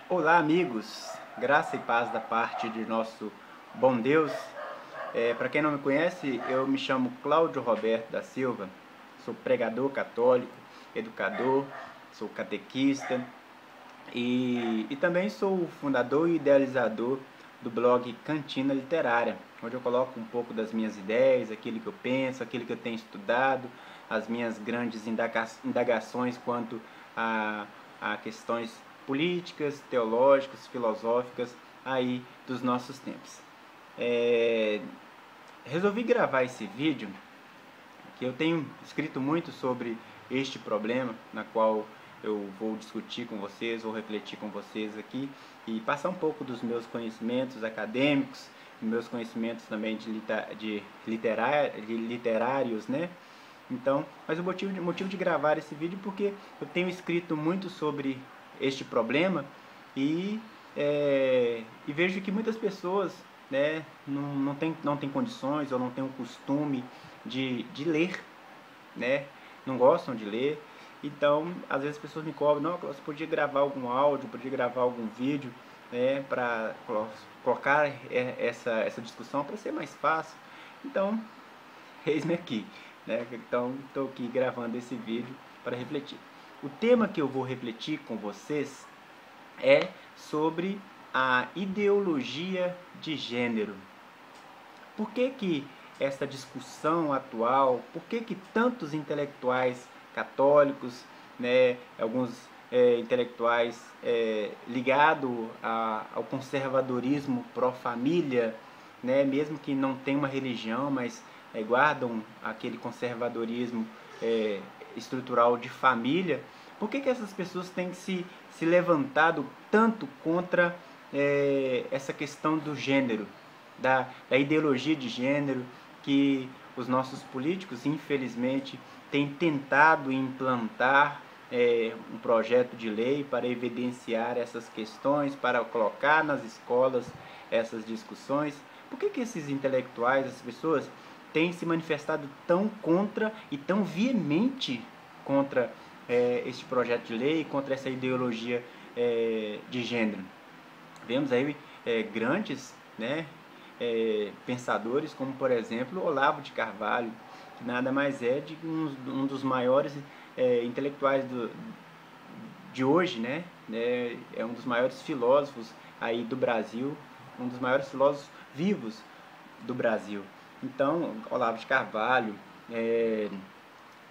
Olá, amigos, graça e paz da parte de nosso bom Deus. Para quem não me conhece, eu me chamo Cláudio Roberto da Silva, sou pregador católico, educador, sou catequista e também sou o fundador e idealizador do blog Cantina Literária, onde eu coloco um pouco das minhas ideias, aquilo que eu penso, aquilo que eu tenho estudado, as minhas grandes indagações quanto a questões políticas, teológicas, filosóficas aí dos nossos tempos. Resolvi gravar esse vídeo que eu tenho escrito muito sobre este problema, na qual eu vou discutir com vocês, vou refletir com vocês aqui e passar um pouco dos meus conhecimentos acadêmicos, meus conhecimentos também de literários, né? Então, mas o motivo de gravar esse vídeo é porque eu tenho escrito muito sobre este problema e, e vejo que muitas pessoas, né, não tem condições ou não tem o costume de ler, né, não gostam de ler. Então, às vezes as pessoas me cobram, não, você podia gravar algum áudio, podia gravar algum vídeo, né, para colocar essa discussão para ser mais fácil. Então, eis-me aqui, né? Então, estou aqui gravando esse vídeo para refletir. O tema que eu vou refletir com vocês é sobre a ideologia de gênero. Por que essa discussão atual, por que tantos intelectuais católicos, né, alguns intelectuais ligados ao conservadorismo pró-família, né, mesmo que não tenham uma religião, mas guardam aquele conservadorismo estrutural de família, por que essas pessoas têm se levantado tanto contra essa questão do gênero, da ideologia de gênero que os nossos políticos, infelizmente, têm tentado implantar um projeto de lei para evidenciar essas questões, para colocar nas escolas essas discussões? Por que esses intelectuais, essas pessoas, têm se manifestado tão contra e tão veemente contra este projeto de lei, contra essa ideologia de gênero? Vemos aí grandes, né, pensadores, como por exemplo Olavo de Carvalho, que nada mais é de um dos maiores intelectuais de hoje, né? É um dos maiores filósofos aí do Brasil, um dos maiores filósofos vivos do Brasil. Então, Olavo de Carvalho,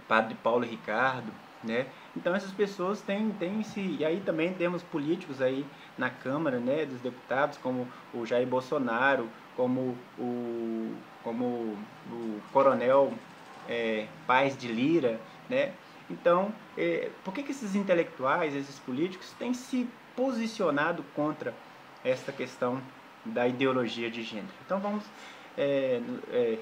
Padre Paulo Ricardo, né? Então essas pessoas têm se... E aí também temos políticos aí na Câmara, né, dos Deputados, como o Jair Bolsonaro, como o Coronel Paes de Lira, né? Então, por que esses intelectuais, esses políticos têm se posicionado contra essa questão da ideologia de gênero? Então vamos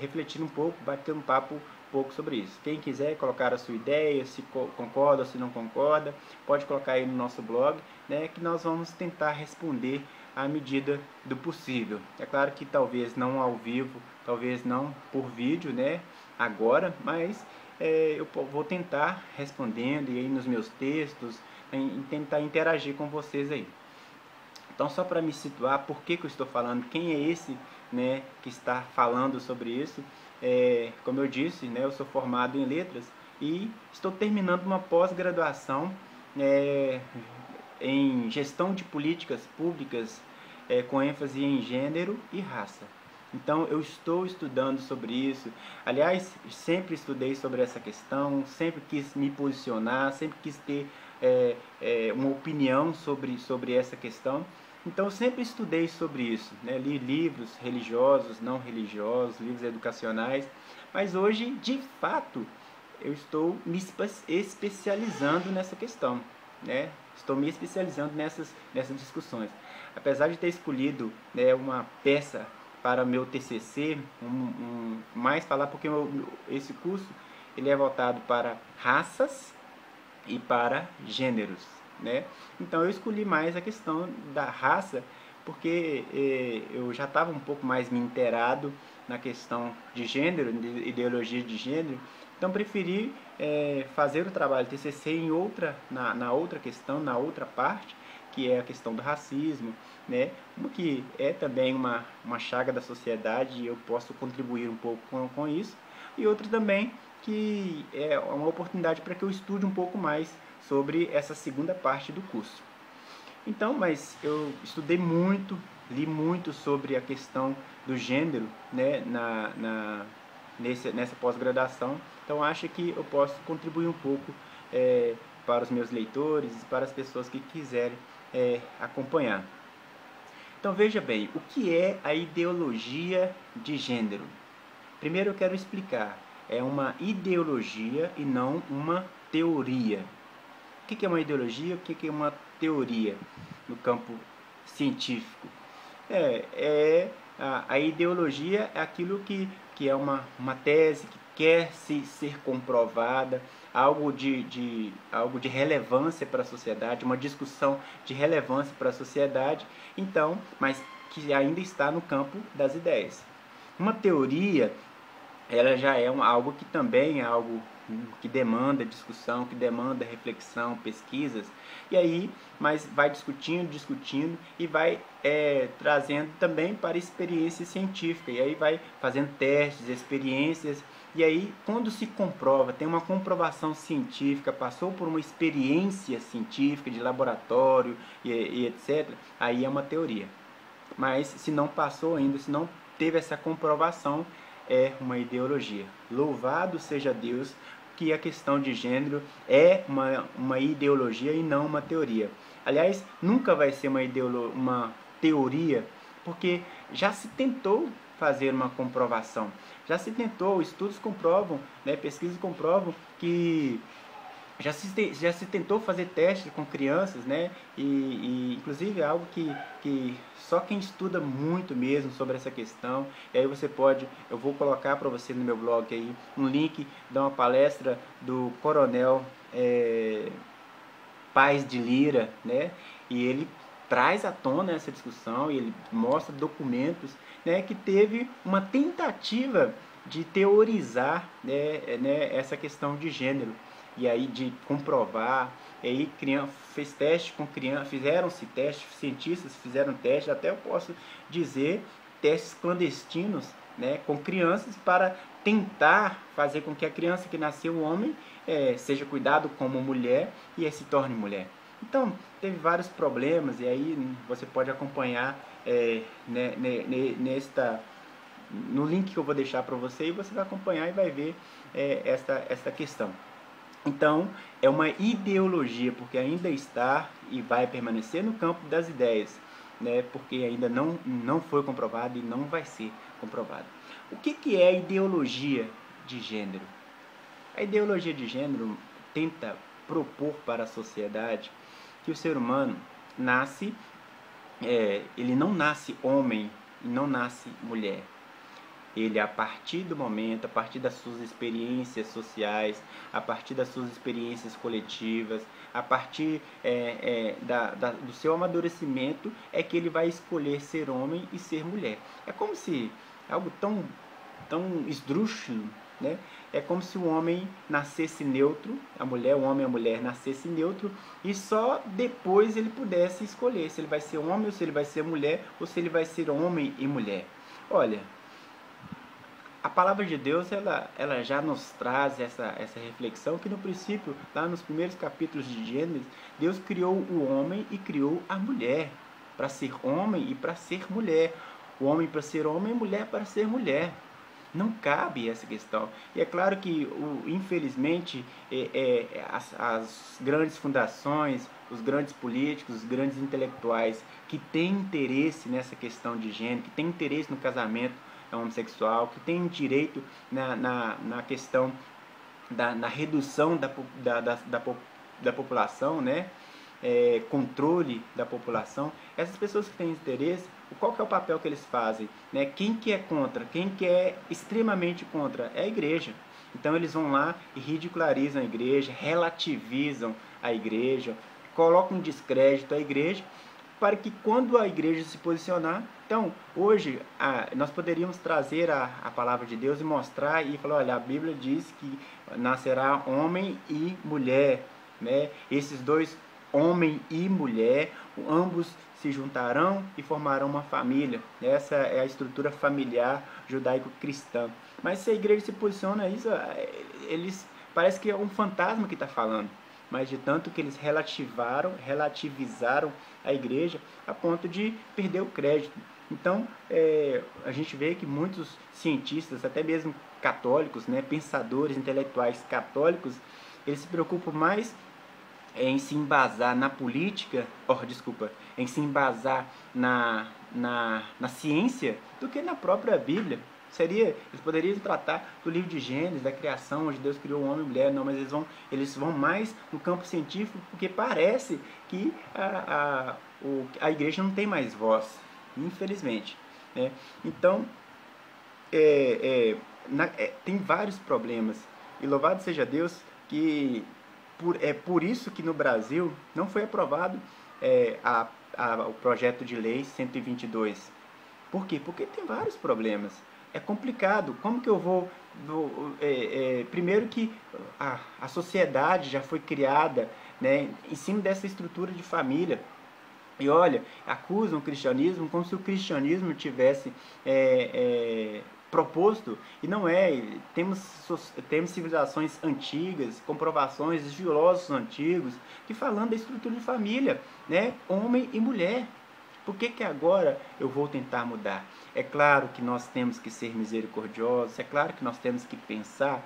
refletir um pouco, bater um papo pouco sobre isso. Quem quiser colocar a sua ideia, se concorda ou se não concorda, pode colocar aí no nosso blog, né, que nós vamos tentar responder à medida do possível. É claro que talvez não ao vivo, talvez não por vídeo, né, agora, mas eu vou tentar respondendo e aí nos meus textos, em tentar interagir com vocês aí. Então, só para me situar, por que eu estou falando, quem é esse, né, que está falando sobre isso? Como eu disse, né, eu sou formado em letras e estou terminando uma pós-graduação em gestão de políticas públicas com ênfase em gênero e raça. Então eu estou estudando sobre isso. Aliás, sempre estudei sobre essa questão, sempre quis me posicionar, sempre quis ter uma opinião sobre essa questão. Então eu sempre estudei sobre isso, né? Li livros religiosos, não religiosos, livros educacionais, mas hoje, de fato, eu estou me especializando nessa questão, né? Estou me especializando nessas discussões. Apesar de ter escolhido, né, uma peça para o meu TCC, mais falar porque esse curso ele é voltado para raças e para gêneros, né? Então eu escolhi mais a questão da raça porque eu já estava um pouco mais me inteirado na questão de gênero, de ideologia de gênero, então preferi fazer o trabalho TCC na outra questão, na outra parte, que é a questão do racismo, né? Uma que é também uma chaga da sociedade e eu posso contribuir um pouco com isso, e outra também que é uma oportunidade para que eu estude um pouco mais sobre essa segunda parte do curso. Então, mas eu estudei muito, li muito sobre a questão do gênero, né, nessa pós-graduação. Então, acho que eu posso contribuir um pouco para os meus leitores e para as pessoas que quiserem acompanhar. Então, veja bem, o que é a ideologia de gênero? Primeiro eu quero explicar, é uma ideologia e não uma teoria. O que é uma ideologia? O que é uma teoria no campo científico? A ideologia é aquilo que é uma tese que quer ser comprovada, algo de relevância para a sociedade, uma discussão de relevância para a sociedade, então, mas que ainda está no campo das ideias. Uma teoria, ela já é algo que também é algo que demanda discussão, que demanda reflexão, pesquisas, e aí, mas vai discutindo e vai trazendo também para experiência científica, e aí vai fazendo testes, experiências, e aí quando se comprova, tem uma comprovação científica, passou por uma experiência científica de laboratório e etc., aí é uma teoria. Mas se não passou ainda, se não teve essa comprovação, é uma ideologia. Louvado seja Deus que a questão de gênero é uma ideologia e não uma teoria. Aliás, nunca vai ser uma teoria, porque já se tentou fazer uma comprovação. Já se tentou, estudos comprovam, né, pesquisas comprovam que já se tentou fazer testes com crianças, né? E inclusive é algo que só quem estuda muito mesmo sobre essa questão, e aí você pode, eu vou colocar para você no meu blog aí um link de uma palestra do coronel Paz de Lira, né? E ele traz à tona essa discussão e ele mostra documentos, né, que teve uma tentativa de teorizar, né, essa questão de gênero. E aí de comprovar, e aí fez teste com criança, fizeram-se testes, cientistas fizeram testes, até eu posso dizer, testes clandestinos, né, com crianças para tentar fazer com que a criança que nasceu homem seja cuidado como mulher e se torne mulher. Então, teve vários problemas e aí você pode acompanhar no link que eu vou deixar para você, e você vai acompanhar e vai ver esta questão. Então, é uma ideologia, porque ainda está e vai permanecer no campo das ideias, né? Porque ainda não foi comprovado e não vai ser comprovado. O que é a ideologia de gênero? A ideologia de gênero tenta propor para a sociedade que o ser humano nasce, ele não nasce homem e não nasce mulher. Ele, a partir do momento, a partir das suas experiências sociais, a partir das suas experiências coletivas, a partir do seu amadurecimento, é que ele vai escolher ser homem e ser mulher. É como se, algo tão esdrúxulo, né? É como se o homem nascesse neutro, o homem e a mulher nascesse neutro, e só depois ele pudesse escolher se ele vai ser homem ou se ele vai ser mulher, ou se ele vai ser homem e mulher. Olha, a palavra de Deus, ela já nos traz essa reflexão que no princípio, lá nos primeiros capítulos de Gênesis, Deus criou o homem e criou a mulher, para ser homem e para ser mulher. O homem para ser homem e mulher para ser mulher. Não cabe essa questão. E é claro que, infelizmente, as grandes fundações, os grandes políticos, os grandes intelectuais que têm interesse nessa questão de gênero, que têm interesse no casamento homossexual, que têm direito na questão na redução da população, né? Controle da população, essas pessoas que têm interesse, qual que é o papel que eles fazem, né? Quem que é contra, quem que é extremamente contra, é a igreja. Então eles vão lá e ridicularizam a igreja, relativizam a igreja, colocam em descrédito a igreja, para que quando a igreja se posicionar, então hoje nós poderíamos trazer a palavra de Deus e mostrar e falar, olha, a Bíblia diz que nascerá homem e mulher, né? Esses dois homem e mulher, ambos se juntarão e formarão uma família. Essa é a estrutura familiar judaico-cristã. Mas se a igreja se posiciona isso, eles parece que é um fantasma que está falando. Mas de tanto que eles relativizaram a igreja a ponto de perder o crédito. Então, a gente vê que muitos cientistas, até mesmo católicos, né, pensadores intelectuais católicos, eles se preocupam mais em se embasar na política, em se embasar na ciência, do que na própria Bíblia. Eles poderiam tratar do livro de Gênesis, da criação, onde Deus criou o homem e mulher, não, mas eles vão mais no campo científico, porque parece que a igreja não tem mais voz, infelizmente, né? Então, tem vários problemas, e louvado seja Deus que por isso que no Brasil não foi aprovado o projeto de lei 122. Por quê? Porque tem vários problemas. É complicado. Como que eu vou... primeiro que a sociedade já foi criada, né, em cima dessa estrutura de família. E olha, acusam o cristianismo como se o cristianismo tivesse proposto, e não é. Temos civilizações antigas, comprovações de filósofos antigos, que falando da estrutura de família, né, homem e mulher. Por que agora eu vou tentar mudar? É claro que nós temos que ser misericordiosos, é claro que nós temos que pensar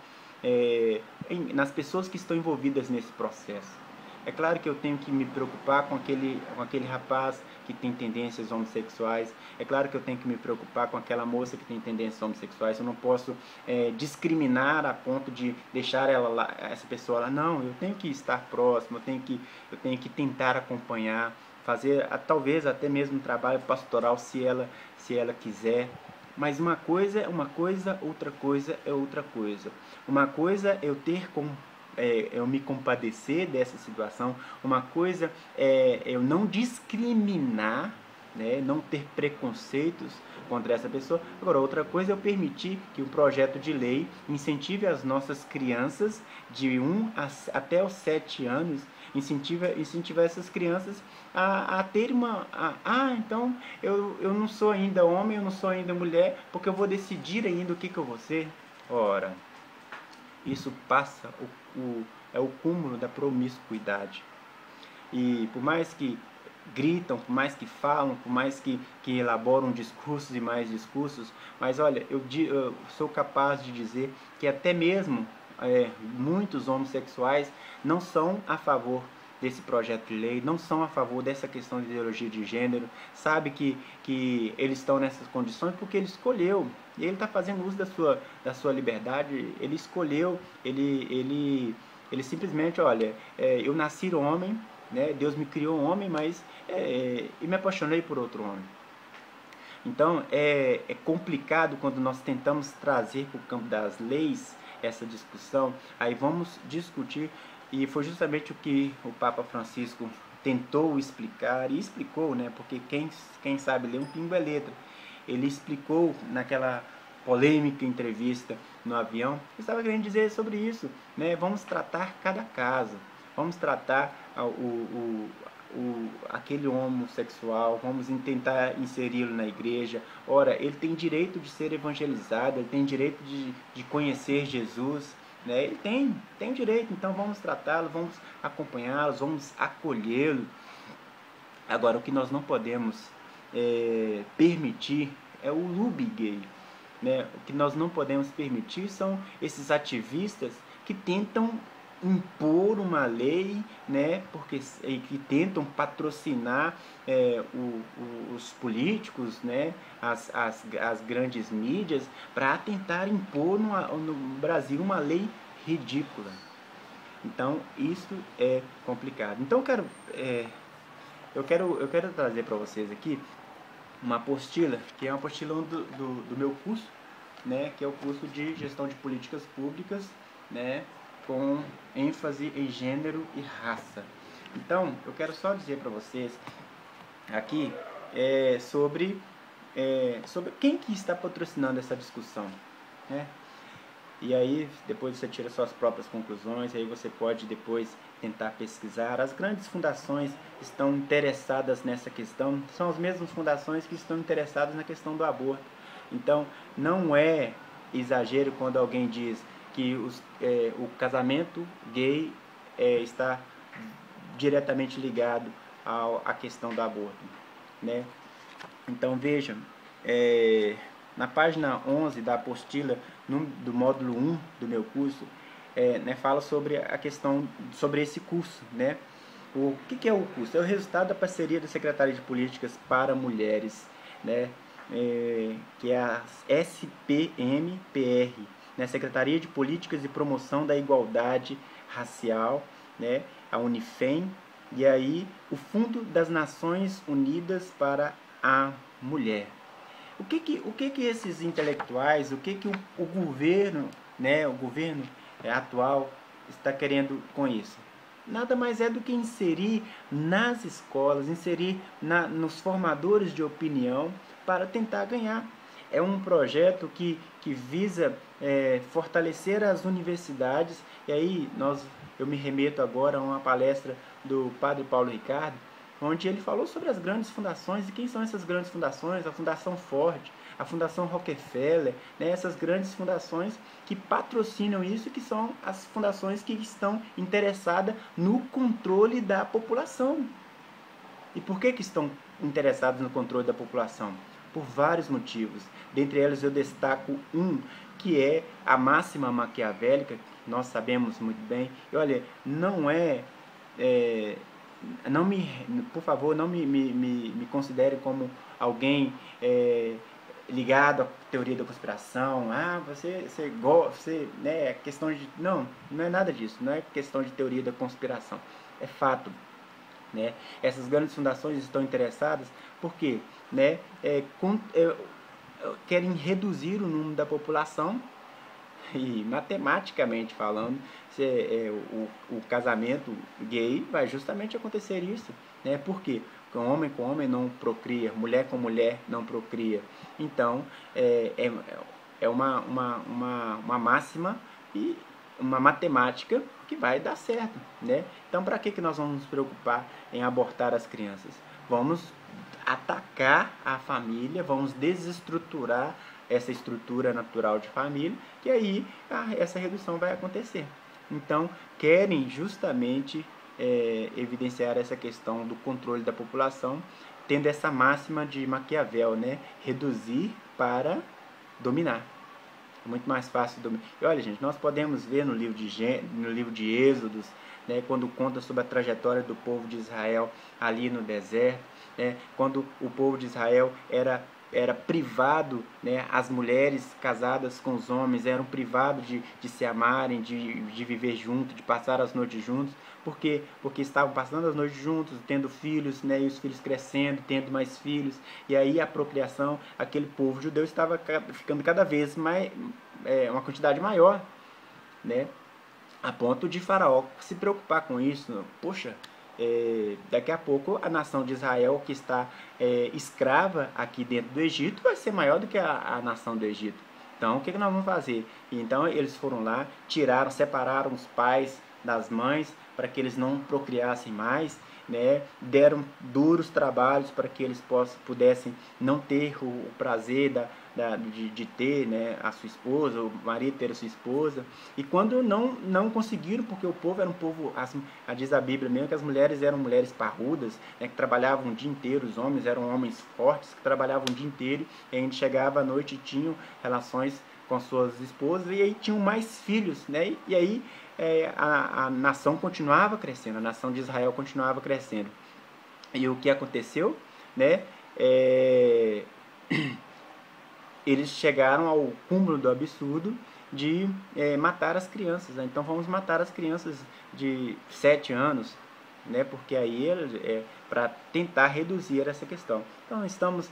nas pessoas que estão envolvidas nesse processo. É claro que eu tenho que me preocupar com aquele rapaz que tem tendências homossexuais. É claro que eu tenho que me preocupar com aquela moça que tem tendências homossexuais. Eu não posso discriminar a ponto de deixar essa pessoa lá. Não, eu tenho que estar próximo, eu tenho que tentar acompanhar, fazer talvez até mesmo um trabalho pastoral se ela quiser. Mas uma coisa é uma coisa, outra coisa é outra coisa. Uma coisa é eu ter eu me compadecer dessa situação. Uma coisa é eu não discriminar, né, não ter preconceitos contra essa pessoa. Agora, outra coisa é eu permitir que um projeto de lei incentive as nossas crianças de 1 até os 7 anos, incentivar essas crianças a ter então eu não sou ainda homem, eu não sou ainda mulher, porque eu vou decidir ainda o que eu vou ser. Ora, isso passa é o cúmulo da promiscuidade. E por mais que gritam, por mais que falam, por mais que elaboram discursos e mais discursos, mas olha, eu sou capaz de dizer que até mesmo muitos homossexuais não são a favor desse projeto de lei, não são a favor dessa questão de ideologia de gênero, sabe que eles estão nessas condições porque ele escolheu, e ele está fazendo uso da sua liberdade, ele escolheu, ele simplesmente, olha, eu nasci homem, né, Deus me criou homem, mas e me apaixonei por outro homem. Então é complicado quando nós tentamos trazer para o campo das leis essa discussão, aí vamos discutir. E foi justamente o que o Papa Francisco tentou explicar, e explicou, né? Porque quem sabe ler um pingo é letra. Ele explicou naquela polêmica entrevista no avião, ele estava querendo dizer sobre isso, né? Vamos tratar cada caso, vamos tratar aquele homossexual, vamos tentar inseri-lo na igreja. Ora, ele tem direito de ser evangelizado, ele tem direito de conhecer Jesus, né? Ele tem direito, então vamos tratá-lo, vamos acompanhá-lo, vamos acolhê-lo. Agora, o que nós não podemos permitir é o lube gay, né? O que nós não podemos permitir são esses ativistas que tentam impor uma lei, né, que tentam patrocinar os políticos, né, as grandes mídias, para tentar impor no Brasil uma lei ridícula. Então isso é complicado. Então eu quero trazer para vocês aqui uma apostila, que é uma apostila do meu curso, né, que é o curso de Gestão de Políticas Públicas, né, com ênfase em gênero e raça. Então, eu quero só dizer para vocês aqui sobre quem que está patrocinando essa discussão, né? E aí depois você tira suas próprias conclusões, aí você pode depois tentar pesquisar. As grandes fundações estão interessadas nessa questão, são as mesmas fundações que estão interessadas na questão do aborto. Então não é exagero quando alguém diz que o casamento gay está diretamente ligado à questão do aborto, né? Então vejam, na página 11 da apostila do módulo 1 do meu curso, né, fala sobre a questão, sobre esse curso, né? O que é o curso? É o resultado da parceria da Secretaria de Políticas para Mulheres, né? Que é a SPMPR, né? Secretaria de Políticas e Promoção da Igualdade Racial, né? A Unifem, e aí o Fundo das Nações Unidas para a Mulher. O que esses intelectuais, o que o governo, né, o governo atual está querendo com isso? Nada mais é do que inserir nas escolas, inserir nos formadores de opinião para tentar ganhar. É um projeto que visa fortalecer as universidades, e aí eu me remeto agora a uma palestra do padre Paulo Ricardo, onde ele falou sobre as grandes fundações. E quem são essas grandes fundações? A Fundação Ford, a Fundação Rockefeller, né? Essas grandes fundações que patrocinam isso, que são as fundações que estão interessadas no controle da população. E por que estão interessadas no controle da população? Por vários motivos. Dentre eles eu destaco um, que é a máxima maquiavélica, que nós sabemos muito bem. E olha, por favor, não me considere como alguém ligado à teoria da conspiração. Você né, questão de... Não é nada disso, não é questão de teoria da conspiração. É fato, né? Essas grandes fundações estão interessadas porque, né, querem reduzir o número da população. E matematicamente falando, o casamento gay vai justamente acontecer isso, né? Por quê? Porque homem com homem não procria, mulher com mulher não procria. Então, é uma máxima e uma matemática que vai dar certo, né? Então, para que nós vamos nos preocupar em abortar as crianças? Vamos atacar a família, vamos desestruturar essa estrutura natural de família, que aí essa redução vai acontecer. Então, querem justamente evidenciar essa questão do controle da população, tendo essa máxima de Maquiavel, né? Reduzir para dominar. É muito mais fácil dominar. E olha, gente, nós podemos ver no livro de Êxodos, né, quando conta sobre a trajetória do povo de Israel ali no deserto, né, quando o povo de Israel era privado, né, as mulheres casadas com os homens eram privados de se amarem, de viver juntos, de passar as noites juntos. Por quê? Porque estavam passando as noites juntos, tendo filhos, né, e os filhos crescendo, tendo mais filhos. E aí a procriação, aquele povo judeu estava ficando cada vez mais, uma quantidade maior, né, a ponto de Faraó se preocupar com isso. Poxa, daqui a pouco a nação de Israel, que está escrava aqui dentro do Egito, vai ser maior do que a nação do Egito. Então, o que nós vamos fazer? Então, eles foram lá, separaram os pais das mães para que eles não procriassem mais, né? Deram duros trabalhos para que eles pudessem não ter o prazer de ter, né, a sua esposa, o marido ter a sua esposa. E quando não conseguiram, porque o povo era um povo, diz a Bíblia mesmo, que as mulheres eram mulheres parrudas, né, que trabalhavam o dia inteiro, os homens eram homens fortes, que trabalhavam o dia inteiro, e ainda chegava à noite e tinham relações com suas esposas, e aí tinham mais filhos, né? E aí a nação continuava crescendo, a nação de Israel continuava crescendo. E o que aconteceu, né? Eles chegaram ao cúmulo do absurdo de matar as crianças, né? Então vamos matar as crianças de 7 anos, né? Porque aí para tentar reduzir essa questão. Então estamos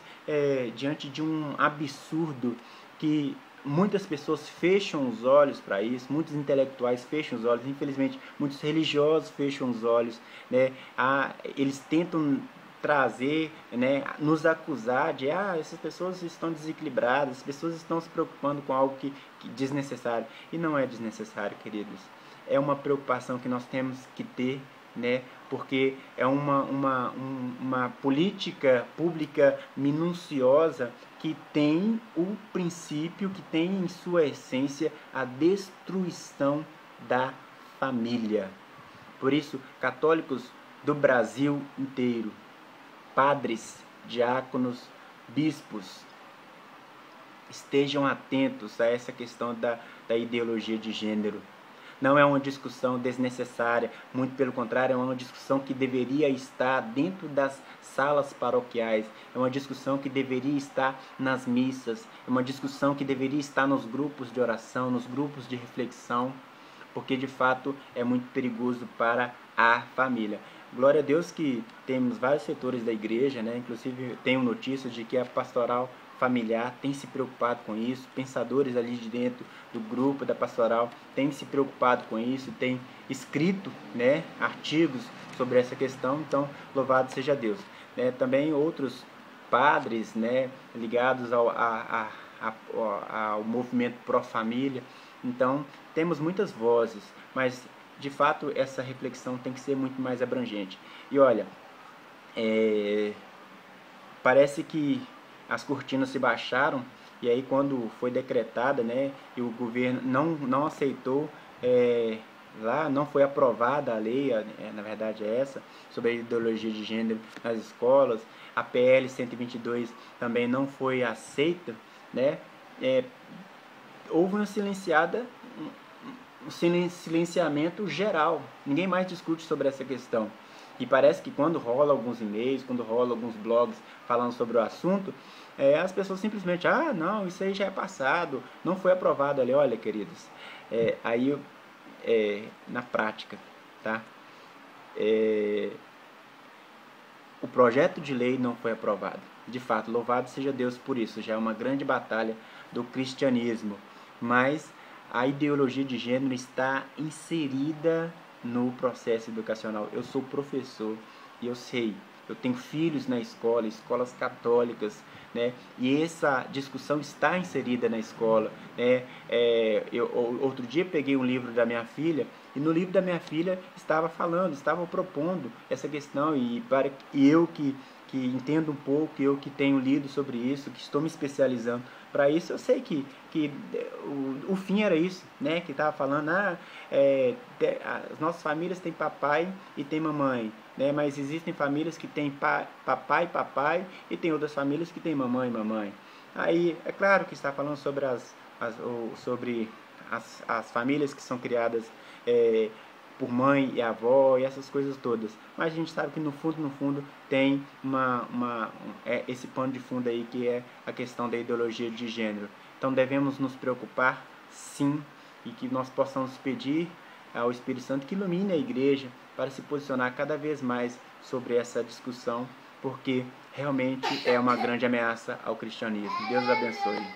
diante de um absurdo que muitas pessoas fecham os olhos para isso, muitos intelectuais fecham os olhos, infelizmente muitos religiosos fecham os olhos, né? Eles tentam trazer, né, nos acusar de essas pessoas estão desequilibradas, as pessoas estão se preocupando com algo que desnecessário. E não é desnecessário, queridos. É uma preocupação que nós temos que ter, né, porque é uma política pública minuciosa que tem o princípio, que tem em sua essência a destruição da família. Por isso, católicos do Brasil inteiro, padres, diáconos, bispos, estejam atentos a essa questão da ideologia de gênero. Não é uma discussão desnecessária, muito pelo contrário, é uma discussão que deveria estar dentro das salas paroquiais, é uma discussão que deveria estar nas missas, é uma discussão que deveria estar nos grupos de oração, nos grupos de reflexão, porque de fato é muito perigoso para a família. Glória a Deus que temos vários setores da igreja, né? Inclusive tenho notícias de que a pastoral familiar tem se preocupado com isso, pensadores ali de dentro do grupo da pastoral têm se preocupado com isso, têm escrito, né, artigos sobre essa questão, então louvado seja Deus. Também outros padres, né, ligados ao movimento pró-família, então temos muitas vozes, mas de fato essa reflexão tem que ser muito mais abrangente. E olha, parece que as cortinas se baixaram, e aí quando foi decretada, né, e o governo não aceitou, lá não foi aprovada a lei, na verdade é essa, sobre a ideologia de gênero nas escolas, a PL 122 também não foi aceita, né, houve uma silenciamento geral, ninguém mais discute sobre essa questão. E parece que quando rola alguns e-mails, quando rola alguns blogs falando sobre o assunto, as pessoas simplesmente, não, isso aí já é passado, não foi aprovado ali. Olha, queridos, na prática, tá? O projeto de lei não foi aprovado. De fato, louvado seja Deus por isso, já é uma grande batalha do cristianismo. Mas a ideologia de gênero está inserida no processo educacional. Eu sou professor e eu sei, eu tenho filhos na escola, escolas católicas, né? E essa discussão está inserida na escola, né? Outro dia peguei um livro da minha filha e no livro da minha filha estava propondo essa questão, e eu que entendo um pouco, eu que tenho lido sobre isso, que estou me especializando para isso, eu sei que o fim era isso, né? Que estava falando, as nossas famílias têm papai e tem mamãe, né? Mas existem famílias que têm papai e tem outras famílias que têm mamãe e mamãe. Aí é claro que está falando sobre as famílias que são criadas por mãe e avó e essas coisas todas, mas a gente sabe que no fundo tem esse pano de fundo aí, que é a questão da ideologia de gênero. Então devemos nos preocupar, sim, e que nós possamos pedir ao Espírito Santo que ilumine a igreja para se posicionar cada vez mais sobre essa discussão, porque realmente é uma grande ameaça ao cristianismo. Deus abençoe.